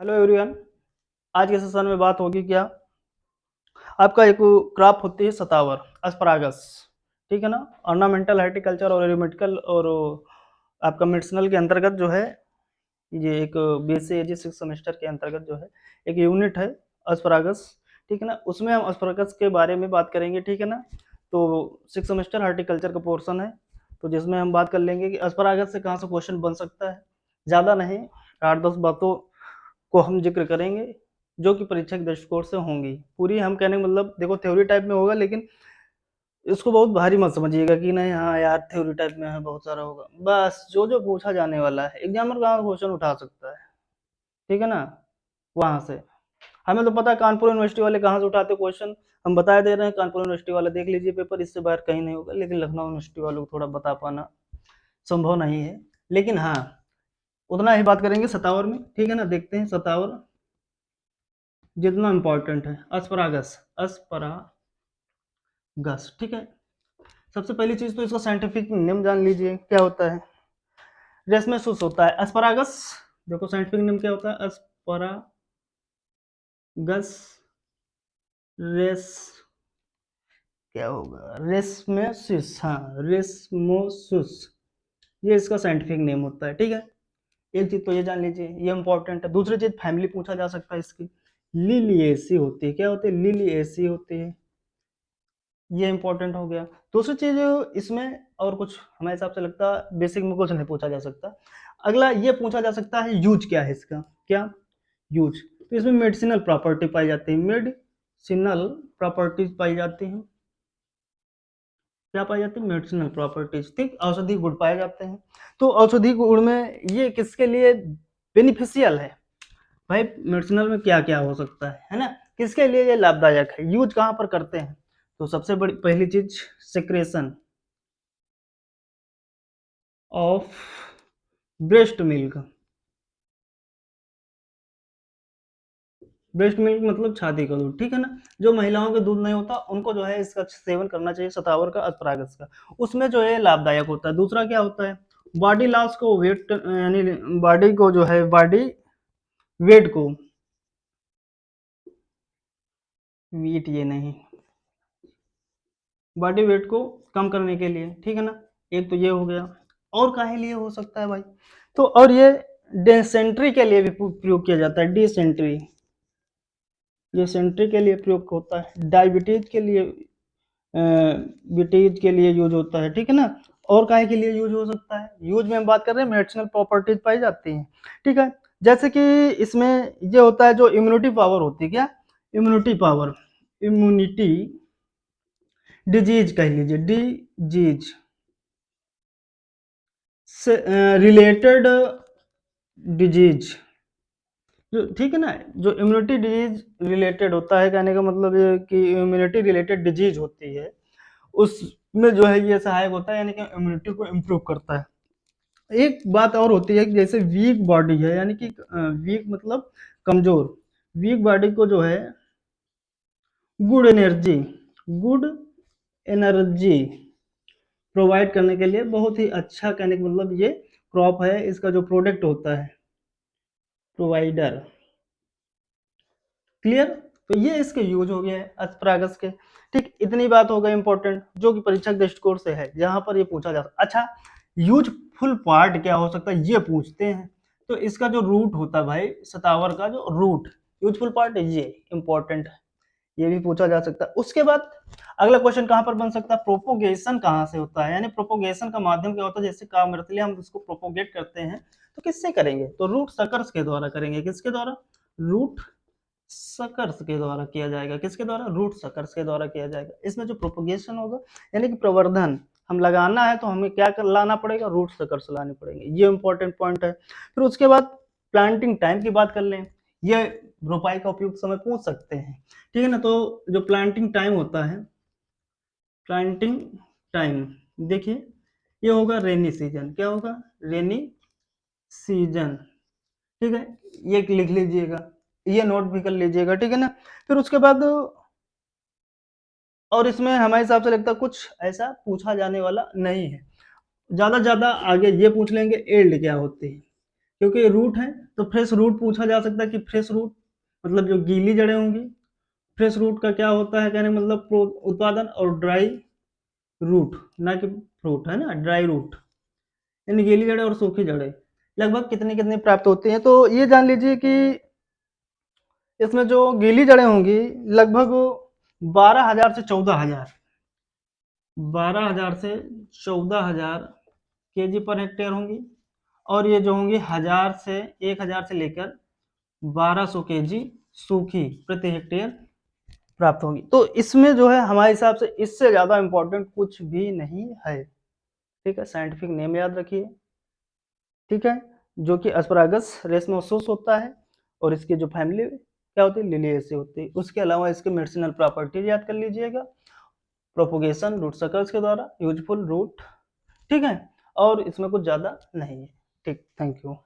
Hello everyone. आज के session में बात होगी क्या, आपका एक क्रॉप होती है सतावर, अस्परागस। ठीक है ना। ऑर्नामेंटल, हॉर्टिकल्चर और एरोमेटिकल और आपका मेडिसिनल के अंतर्गत जो है, ये एक बीएससी सिक्स सेमेस्टर के अंतर्गत जो है एक यूनिट है अस्परागस। ठीक है ना। उसमें हम अस्परागस के बारे में बात करेंगे। ठीक है ना। तो सिक्स सेमेस्टर हॉर्टिकल्चर का पोर्शन है, तो जिसमें हम बात कर लेंगे कि अस्परागस से कहाँ से क्वेश्चन बन सकता है। ज़्यादा नहीं, 8-10 बातों को हम जिक्र करेंगे जो कि परीक्षा के दृष्टिकोण से होंगी। पूरी हम कहने का मतलब देखो थ्योरी टाइप में होगा, लेकिन इसको बहुत भारी मत समझिएगा कि नहीं हाँ यार थ्योरी टाइप में है बहुत सारा होगा। बस जो जो पूछा जाने वाला है एग्जामर कहाँ क्वेश्चन उठा सकता है, ठीक है ना, वहां से। हमें तो पता है कानपुर यूनिवर्सिटी वाले कहाँ से उठाते क्वेश्चन, हम बता दे रहे हैं कानपुर यूनिवर्सिटी वाले देख लीजिए पेपर, इससे बाहर कहीं नहीं होगा। लेकिन लखनऊ यूनिवर्सिटी वालों को थोड़ा बता पाना संभव नहीं है। लेकिन हाँ, उतना ही बात करेंगे सतावर में। ठीक है ना। देखते हैं सतावर जितना इंपॉर्टेंट है। अस्परागस, अस्परागस, ठीक है। सबसे पहली चीज तो इसका साइंटिफिक नेम जान लीजिए क्या होता है। रेसमेसुस होता है अस्परागस। देखो साइंटिफिक नेम क्या होता है, अस्परागस रेस, क्या होगा, रेसमेसिस, हाँ रेसमोसुस, ये इसका साइंटिफिक नेम होता है। ठीक है। एक चीज तो ये जान लीजिए, ये इंपॉर्टेंट है। दूसरी चीज फैमिली पूछा जा सकता है इसकी, लिलिएसी होती है। क्या होती है, लिलिएसी होती है, ये इंपॉर्टेंट हो गया। दूसरी चीज इसमें और कुछ हमारे हिसाब से लगता है बेसिक में कुछ नहीं पूछा जा सकता। अगला ये पूछा जा सकता है यूज क्या है इसका, क्या यूज। तो इसमें मेडिसिनल प्रॉपर्टी पाई जाती है, मेडिसिनल प्रॉपर्टीज पाई जाती हैं। क्या पाई जाती है, मेडिसिनल प्रॉपर्टीज। ठीक, औषधि गुण पाए जाते हैं। तो औषधि गुण में ये किसके लिए बेनिफिशियल है भाई, मेडिसिनल में क्या क्या हो सकता है ना, किसके लिए ये लाभदायक है, यूज कहाँ पर करते हैं। तो सबसे बड़ी पहली चीज, secretion of breast milk. Breast milk मतलब छाती का दूध, ठीक है ना। जो महिलाओं के दूध नहीं होता उनको जो है इसका सेवन करना चाहिए, सतावर का, अस्परागस का। उसमें जो है लाभदायक होता है। दूसरा क्या होता है, बॉडी लॉस को, वेट यानी बॉडी को जो है, बॉडी वेट को, वीट ये नहीं, बॉडी वेट को कम करने के लिए, ठीक है ना। एक तो ये हो गया। और काहे लिए हो सकता है भाई, तो और ये डिसेंट्री के लिए भी प्रयोग किया जाता है, डिसेंट्री, ये सेंट्री के लिए प्रयोग होता है, डायबिटीज के लिए, बिटीज के लिए यूज होता है, ठीक है ना। और काहे के लिए यूज हो सकता है, यूज में हम बात कर रहे हैं मेडिसिनल प्रॉपर्टीज पाई जाती हैं, ठीक है। जैसे कि इसमें ये होता है जो इम्यूनिटी पावर होती है, क्या इम्यूनिटी पावर, इम्यूनिटी, डिजीज कह लीजिए, डिजीज से रिलेटेड डिजीज, जो ठीक है ना, जो इम्यूनिटी डिजीज रिलेटेड होता है, कहने का मतलब ये कि इम्यूनिटी रिलेटेड डिजीज होती है, उसमें जो है ये सहायक होता है, यानी कि इम्यूनिटी को इम्प्रूव करता है। एक बात और होती है कि जैसे वीक बॉडी है, यानी कि वीक मतलब कमजोर, वीक बॉडी को जो है good energy, good energy provide करने के लिए बहुत ही अच्छा, कहने का मतलब ये क्रॉप है, इसका जो प्रोडक्ट होता है, प्रोवाइडर, क्लियर। तो ये इसके यूज हो गया है अस्परागस के। ठीक, इतनी बात हो गई इंपॉर्टेंट जो कि परीक्षा के दृष्टिकोण से है, जहां पर ये पूछा जा सकता। अच्छा, यूजफुल पार्ट क्या हो सकता है ये पूछते हैं। तो इसका जो रूट होता है भाई, सतावर का जो रूट, यूजफुल पार्ट ये इंपॉर्टेंट है, ये भी पूछा जा सकता है। उसके बाद अगला क्वेश्चन कहां पर बन सकता है, प्रोपोगेशन कहां से होता है, यानी प्रोपोगेशन का माध्यम क्या होता है। जैसे कामरतली हम उसको प्रोपोगेट करते हैं तो किससे करेंगे, तो रूट सकर्स के द्वारा करेंगे। किसके द्वारा, रूट सकर्स के द्वारा किया जाएगा। किसके द्वारा, रूट सकर्स के द्वारा किया जाएगा। इसमें जो प्रोपोगेशन होगा, यानी कि प्रवर्धन हम लगाना है तो हमें क्या कर लाना पड़ेगा, रूट सकर्स लाने पड़ेंगे। ये इंपॉर्टेंट पॉइंट है। फिर उसके बाद प्लांटिंग टाइम की बात कर लें, ये रोपाई का उपयुक्त समय पूछ सकते हैं, ठीक है ना। तो जो प्लांटिंग टाइम होता है, प्लांटिंग टाइम देखिए, ये होगा रेनी सीजन। क्या होगा, रेनी सीजन, ठीक है। ये लिख लीजिएगा, ये नोट भी कर लीजिएगा, ठीक है ना। फिर उसके बाद और इसमें हमारे हिसाब से लगता है कुछ ऐसा पूछा जाने वाला नहीं है। ज्यादा आगे ये पूछ लेंगे एल्ड क्या होती है, क्योंकि ये रूट है तो फ्रेश रूट पूछा जा सकता है कि फ्रेश रूट मतलब जो गीली जड़ें होंगी, फ्रेश रूट का क्या होता है कहने मतलब उत्पादन, और ड्राई रूट ना कि फ्रूट है ना, ड्राई रूट यानी गीली जड़ें और सूखी जड़ें लगभग कितनी कितनी प्राप्त होती हैं। तो ये जान लीजिए कि इसमें जो गीली जड़ें होंगी लगभग 12,000 से 14,000, 12,000 से 14,000 केजी पर हेक्टेयर होंगी, और ये जो होंगी 1,000 से लेकर 1200 केजी सूखी प्रति हेक्टेयर प्राप्त होंगी। तो इसमें जो है हमारे हिसाब से इससे ज़्यादा इम्पोर्टेंट कुछ भी नहीं है। ठीक है, साइंटिफिक नेम याद रखिए। ठीक है, जो कि एस्परागस रेसमोसस होता है, और इसकी जो फैमिली क्या होती है, लिलिएसी होती है। उसके अलावा इसके मेडिसिनल प्रॉपर्टीज याद कर लीजिएगा, प्रोपोगेशन रूट सर्कल्स के द्वारा, यूजफुल रूट, ठीक है, और इसमें कुछ ज़्यादा नहीं है। ठीक, थैंक यू।